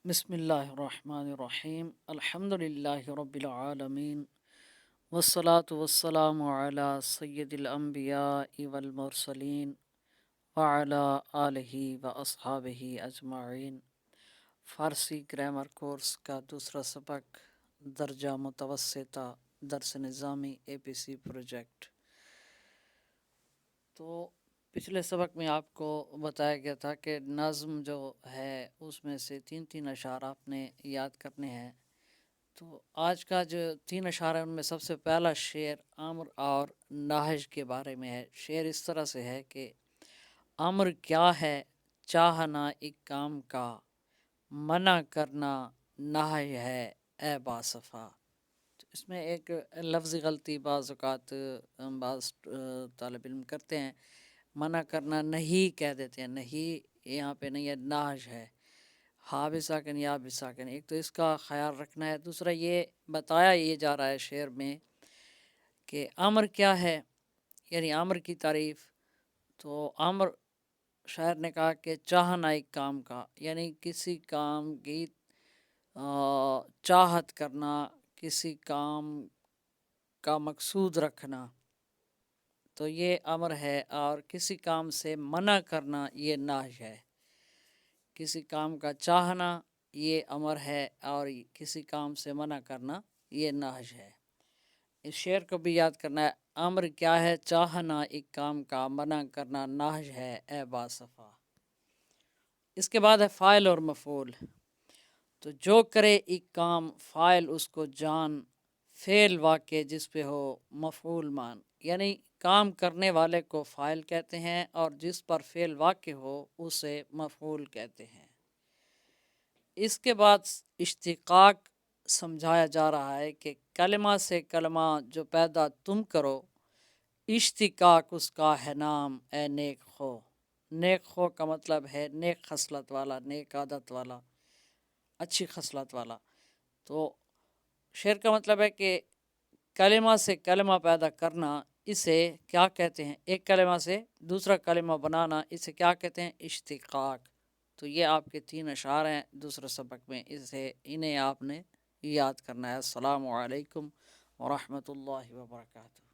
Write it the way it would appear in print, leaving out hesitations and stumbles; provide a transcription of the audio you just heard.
بسم اللہ الرحمن الرحیم الحمد للہ رب العالمین والصلاة والسلام علی سید الانبیاء والمرسلین وعلی آلہ واصحابہ اجمعین۔ فارسی گرامر کورس کا دوسرا سبق، درجہ متوسطہ درس نظامی APC پروجیکٹ۔ تو پچھلے سبق میں آپ کو بتایا گیا تھا کہ نظم جو ہے اس میں سے تین اشعار آپ نے یاد کرنے ہیں۔ تو آج کا جو 3 اشعار ہیں ان میں سب سے پہلا شعر امر اور نہج کے بارے میں ہے۔ شعر اس طرح سے ہے کہ امر کیا ہے چاہنا ایک کام کا، منع کرنا نہج ہے اے باصفا۔ اس میں ایک لفظی غلطی بعض اوقات بعض طالب علم کرتے ہیں، منع کرنا نہیں کہہ دیتے ہیں، نہیں یہاں پہ نہیں ہے، نہج ہے، ہا بھی ساکن یا بھی ساکن۔ ایک تو اس کا خیال رکھنا ہے، دوسرا یہ بتایا یہ جا رہا ہے شعر میں کہ امر کیا ہے، یعنی امر کی تعریف۔ تو امر شاعر نے کہا کہ چاہنا ایک کام کا، یعنی کسی کام کی چاہت کرنا، کسی کام کا مقصود رکھنا، تو یہ امر ہے، اور کسی کام سے منع کرنا یہ نہج ہے۔ کسی کام کا چاہنا یہ امر ہے اور کسی کام سے منع کرنا یہ نہج ہے۔ اس شعر کو بھی یاد کرنا ہے، امر کیا ہے چاہنا ایک کام کا، منع کرنا نہج ہے اے باصفا۔ اس کے بعد ہے فاعل اور مفعول۔ تو جو کرے ایک کام فاعل اس کو جان، فعل واقع جس پہ ہو مفعول مان، یعنی کام کرنے والے کو فاعل کہتے ہیں اور جس پر فعل واقع ہو اسے مفعول کہتے ہیں۔ اس کے بعد اشتقاق سمجھایا جا رہا ہے کہ کلمہ سے کلمہ جو پیدا تم کرو، اشتقاق اس کا ہے نام اے نیک خو۔ نیک خو کا مطلب ہے نیک خصلت والا، نیک عادت والا، اچھی خصلت والا۔ تو شعر کا مطلب ہے کہ کلمہ سے کلمہ پیدا کرنا، اسے کیا کہتے ہیں؟ ایک کلمہ سے دوسرا کلمہ بنانا، اسے کیا کہتے ہیں؟ اشتقاق۔ تو یہ آپ کے 3 اشعار ہیں دوسرے سبق میں، انہیں آپ نے یاد کرنا ہے۔ السلام علیکم ورحمۃ اللہ وبرکاتہ۔